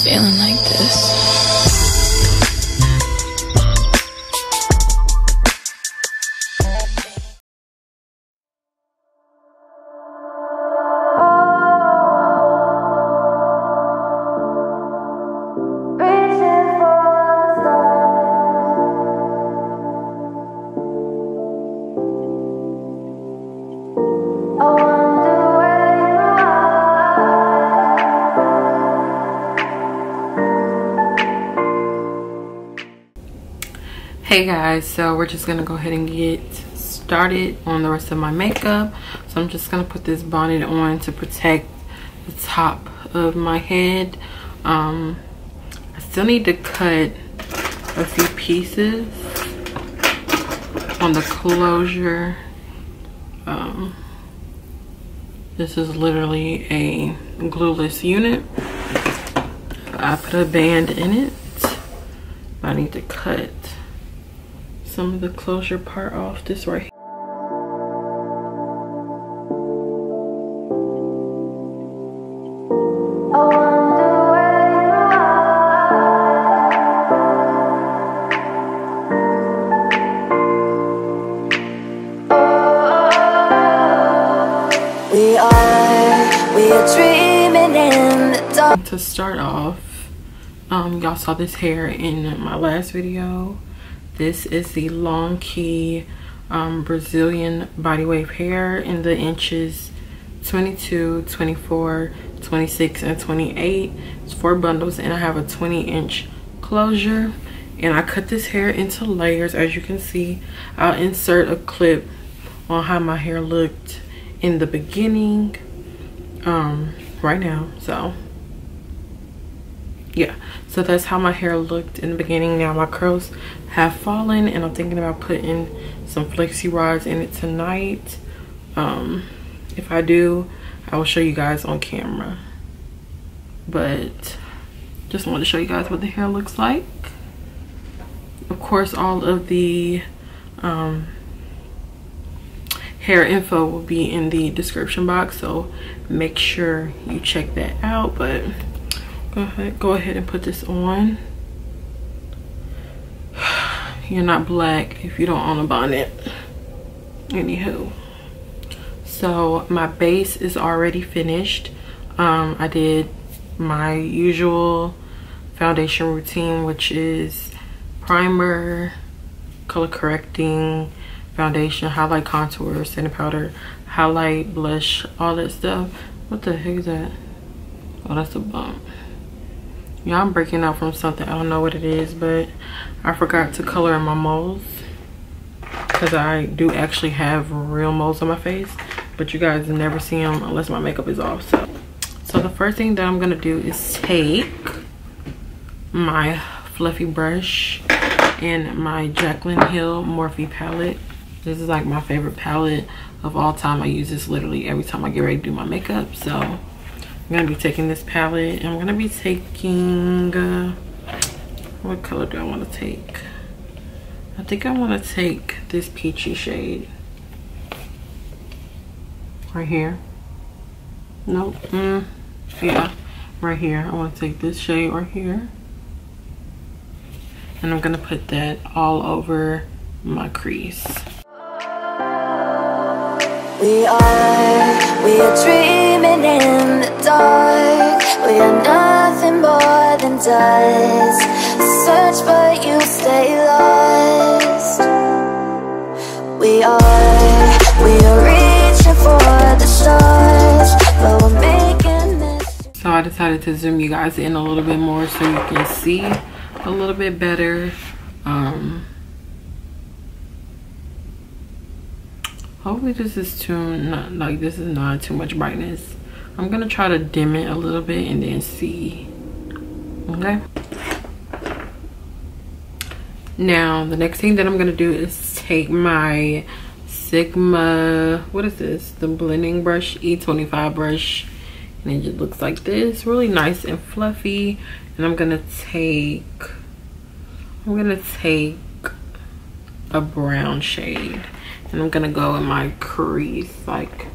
feeling like this. Hey guys, so we're just gonna go ahead and get started on the rest of my makeup. So I'm just gonna put this bonnet on to protect the top of my head. I still need to cut a few pieces on the closure. This is literally a glueless unit. I put a band in it, but I need to cut some of the closure part off this right here. We are dreaming in the dark. To start off, y'all saw this hair in my last video. This is the Longqi Brazilian body wave hair in the inches 22, 24, 26, and 28. It's 4 bundles, and I have a 20-inch closure. And I cut this hair into layers, as you can see. I'll insert a clip on how my hair looked in the beginning right now. So yeah, so that's how my hair looked in the beginning. Now my curls have fallen, and I'm thinking about putting some flexi rods in it tonight. If I do, I will show you guys on camera, but just wanted to show you guys what the hair looks like. Of course, all of the hair info will be in the description box, so make sure you check that out. But go ahead and put this on. You're not black if you don't own a bonnet. Anywho, so my base is already finished. I did my usual foundation routine, which is primer, color correcting, foundation, highlight, contour, setting powder, highlight, blush, all that stuff. What the heck is that? Oh, that's a bump. Yeah, I'm breaking out from something. I don't know what it is, but I forgot to color in my moles, because I do actually have real moles on my face, but you guys never see them unless my makeup is off. So the first thing that I'm gonna do is take my fluffy brush and my Jaclyn Hill Morphe palette. This is like my favorite palette of all time. I use this literally every time I get ready to do my makeup. So I'm gonna be taking this palette, and I'm gonna be taking what color do I want to take? I think I want to take this peachy shade right here. Nope. Yeah, right here. I want to take this shade right here, and I'm gonna put that all over my crease. We are dreaming in the dark. We are nothing more than dust. Search but you stay lost. We are reaching for the stars, but we're making this. So I decided to zoom you guys in a little bit more so you can see a little bit better. Hopefully this is not too much brightness. I'm gonna try to dim it a little bit and then see. Okay. Now the next thing that I'm gonna do is take my Sigma, what is this? The blending brush, E25 brush, and it just looks like this, really nice and fluffy. And I'm gonna take a brown shade, and I'm gonna go in my crease, like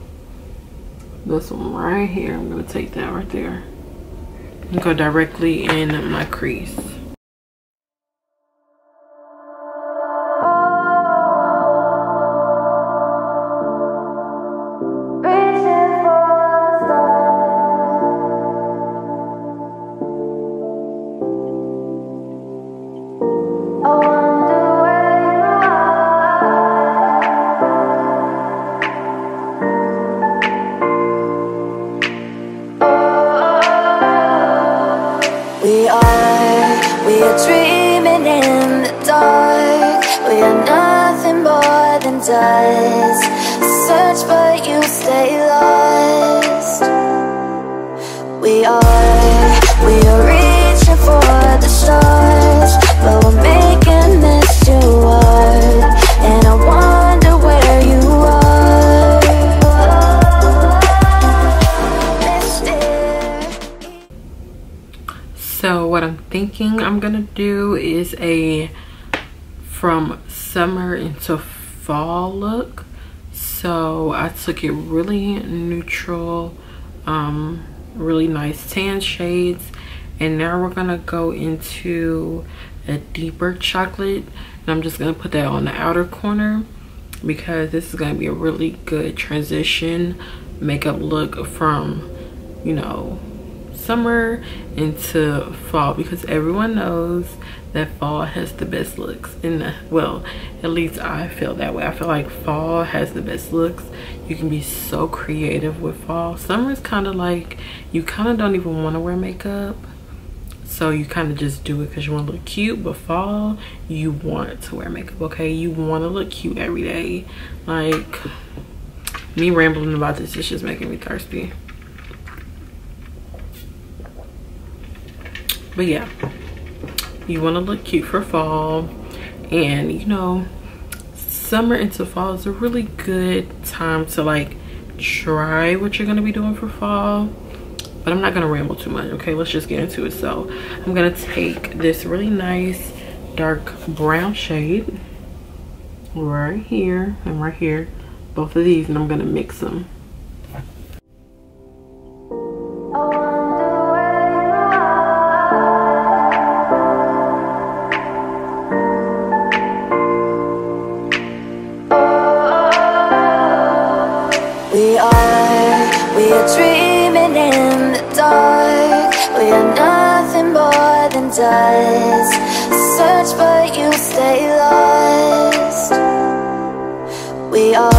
this one right here. I'm gonna take that right there, and go directly in my crease. We are dreaming in the dark. We are nothing more than dust. Search but you stay lost. We are reaching for the stars, but we're making this too hard. And I wonder where you are. So what I'm thinking I'm gonna do is a from summer into fall look. So I took it really neutral, really nice tan shades, and now we're gonna go into a deeper chocolate, and I'm just gonna put that on the outer corner because this is gonna be a really good transition makeup look from, you know, summer into fall, because everyone knows that fall has the best looks well, at least I feel that way. I feel like fall has the best looks. You can be so creative with fall. Summer is kind of like you kind of don't even want to wear makeup, so you kind of just do it because you want to look cute. But fall, you want to wear makeup, okay? You want to look cute every day. Like, me rambling about this is just making me thirsty. But yeah, you want to look cute for fall, and you know, summer into fall is a really good time to like try what you're going to be doing for fall. But I'm not going to ramble too much, okay? Let's just get into it. So I'm going to take this really nice dark brown shade right here and right here, both of these, and I'm going to mix them. We are dreaming in the dark. We are nothing more than dust. Search but you stay lost. We are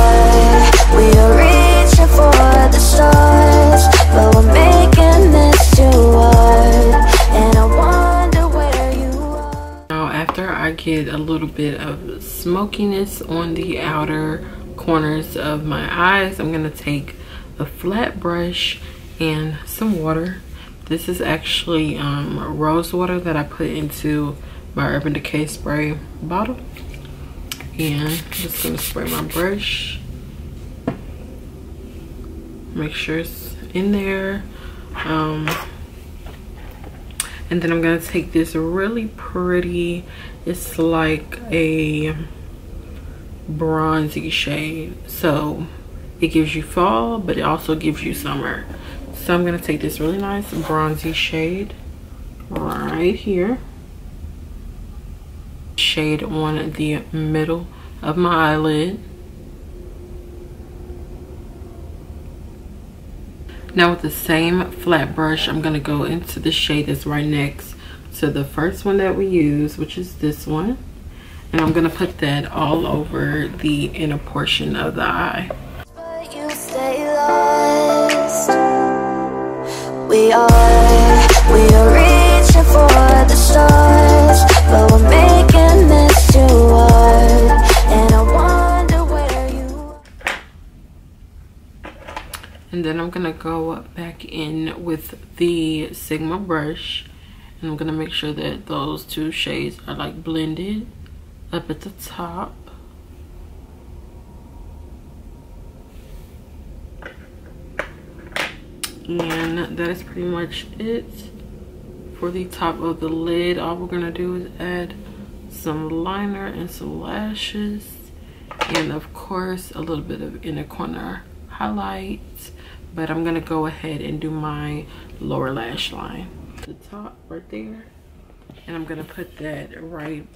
reaching for the stars, but we're making this too hard. And I wonder where you are. Now after I get a little bit of smokiness on the outer corners of my eyes, I'm gonna take a flat brush and some water. This is actually rose water that I put into my Urban Decay spray bottle, and I'm just gonna spray my brush, make sure it's in there, and then I'm gonna take this really pretty, it's like a bronzy shade, so it gives you fall but it also gives you summer. So I'm gonna take this really nice bronzy shade right here, shade on the middle of my eyelid. Now with the same flat brush, I'm gonna go into the shade that's right next to the first one that we use, which is this one, and I'm gonna put that all over the inner portion of the eye. But you stay lost. We are reaching for the stars, but we're making this too hard. And I wonder where you are. And then I'm gonna go back in with the Sigma brush, and I'm gonna make sure that those two shades are like blended up at the top. And that is pretty much it for the top of the lid. All we're gonna do is add some liner and some lashes, and of course a little bit of inner corner highlight. But I'm gonna go ahead and do my lower lash line. the top right there, and I'm gonna put that right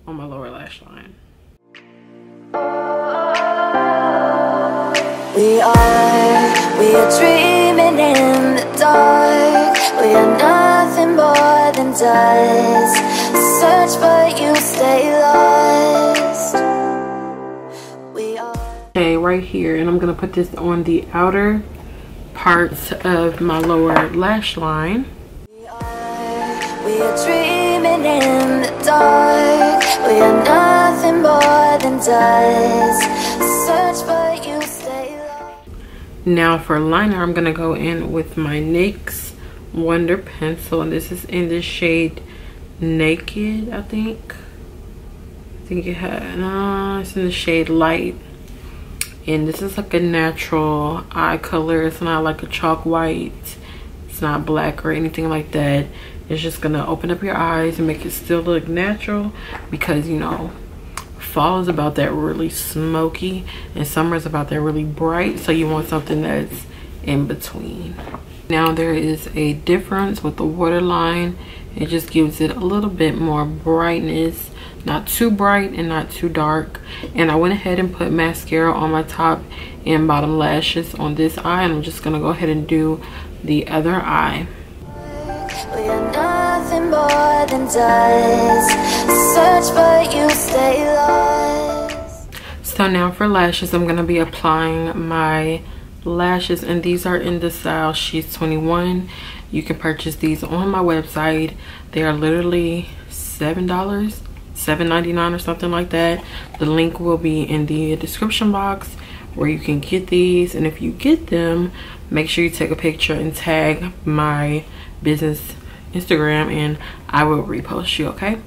on my lower lash line. We are dreaming in the dark. We are nothing more than dust. Search but you stay lost. We are. Okay, right here, and I'm gonna put this on the outer parts of my lower lash line. We are dreaming in the dark. We are nothing more than dust. Search but you stay lost. Now for liner, I'm gonna go in with my NYX Wonder Pencil, and this is in the shade Naked, I think it had, no, it's in the shade Light. And this is like a natural eye color. It's not like a chalk white. It's not black or anything like that. It's just gonna open up your eyes and make it still look natural, because you know, fall is about that really smoky and summer is about that really bright. So you want something that's in between. Now there is a difference with the waterline. It just gives it a little bit more brightness. Not too bright and not too dark. And I went ahead and put mascara on my top and bottom lashes on this eye, and I'm just gonna go ahead and do the other eye. We are nothing more than dust. Search but you stay lost. So now for lashes, I'm gonna be applying my lashes, and these are in the style She's 21. You can purchase these on my website. They are literally $7, $7.99 or something like that. The link will be in the description box where you can get these, and if you get them, make sure you take a picture and tag my business Instagram and I will repost you. Okay,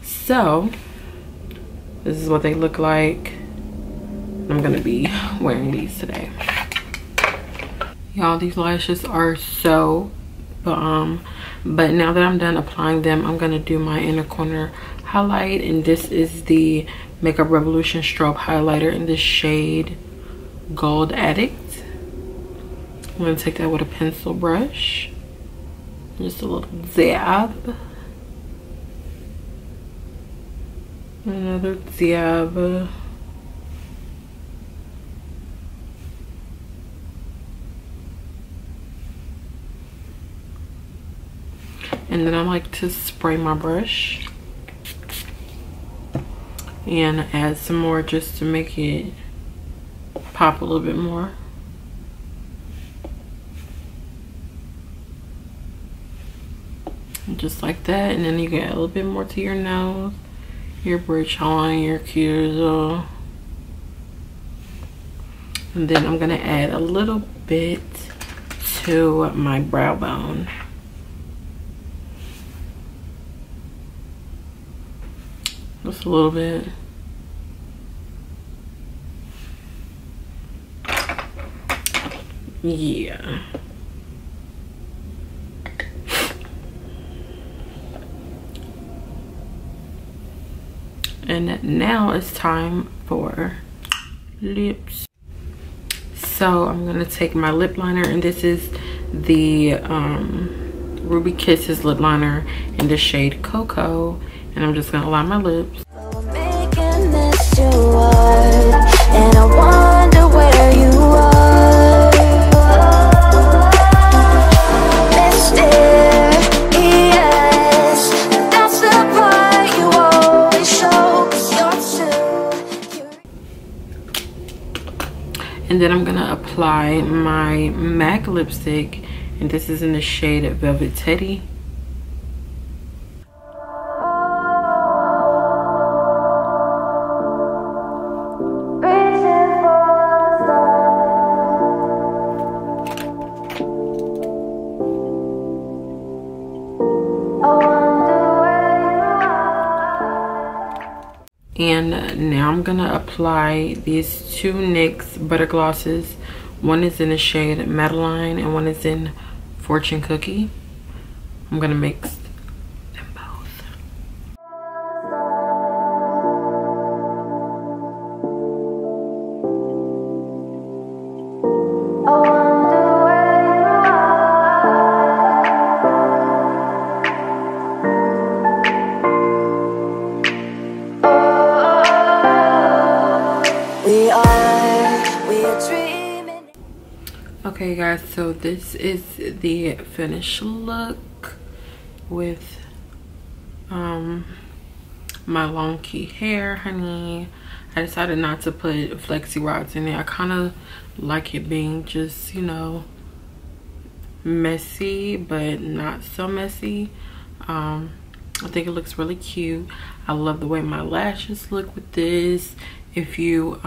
so this is what they look like. I'm gonna be wearing these today. Y'all, these lashes are so bomb. But now that I'm done applying them, I'm gonna do my inner corner highlight, and this is the Makeup Revolution strobe highlighter in the shade Gold Addict. I'm gonna take that with a pencil brush, just a little dab, another dab, and then I like to spray my brush and add some more just to make it pop a little bit more. Just like that, and then you get a little bit more to your nose, your bridge line, your cuticles. And then I'm gonna add a little bit to my brow bone. Just a little bit. Yeah. And now it's time for lips. So I'm gonna take my lip liner, and this is the Ruby Kisses lip liner in the shade Cocoa, and I'm just gonna line my lips. Making this too hard, and I wonder where you are. Mysterious, that's the part you always show. You're too. And then I'm gonna apply my MAC lipstick, and this is in the shade Velvet Teddy. And now I'm gonna apply these two NYX butter glosses. One is in the shade Madeleine and one is in Fortune Cookie. I'm gonna mix them both. Okay guys, so this is the finished look with my Longqi hair, honey. I decided not to put flexi rods in it. I kind of like it being just, you know, messy but not so messy. I think it looks really cute. I love the way my lashes look with this. If you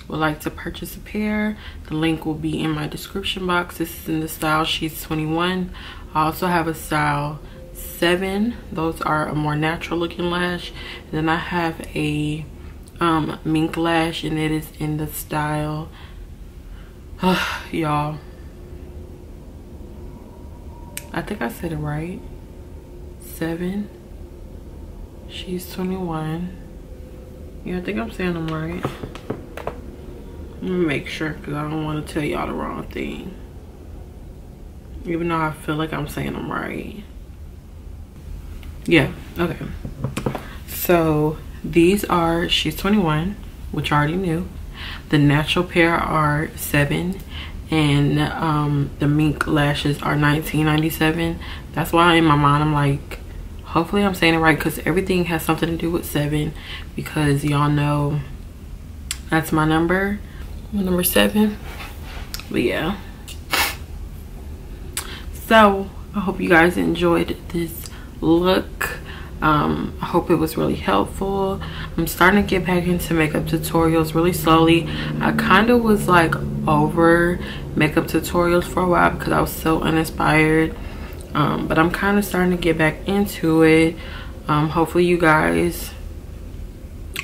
would like to purchase a pair, the link will be in my description box. This is in the style She's 21. I also have a style 7. Those are a more natural looking lash. And then I have a mink lash, and it is in the style y'all, I think I said it right, 7. She's 21. Yeah, I think I'm saying them right. Let me make sure, because I don't want to tell y'all the wrong thing, even though I feel like I'm saying them right. Yeah, okay. So these are She's 21, which I already knew. The natural pair are 7, and the mink lashes are $19.97. That's why in my mind I'm like, hopefully I'm saying it right, because everything has something to do with 7, because y'all know that's my number 7. But yeah, so I hope you guys enjoyed this look. I hope it was really helpful. I'm starting to get back into makeup tutorials really slowly. I kind of was like over makeup tutorials for a while because I was so uninspired, but I'm kind of starting to get back into it. Hopefully you guys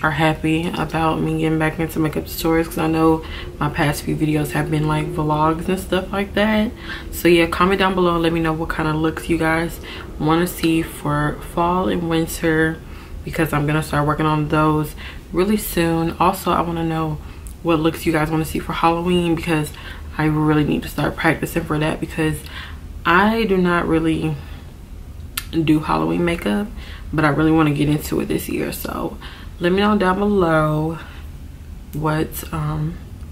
are happy about me getting back into makeup tutorials, because I know my past few videos have been like vlogs and stuff like that. So yeah, comment down below and let me know what kind of looks you guys want to see for fall and winter, because I'm gonna start working on those really soon. Also, I want to know what looks you guys want to see for Halloween, because I really need to start practicing for that, because I do not really do Halloween makeup, but I really want to get into it this year. So let me know down below what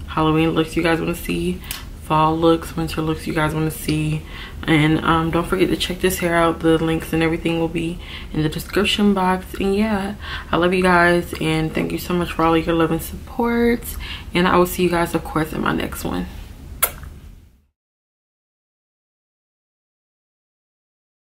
Halloween looks you guys want to see, fall looks, winter looks you guys want to see. And don't forget to check this hair out. The links and everything will be in the description box. And yeah, I love you guys, and thank you so much for all of your love and support, and I will see you guys of course in my next one.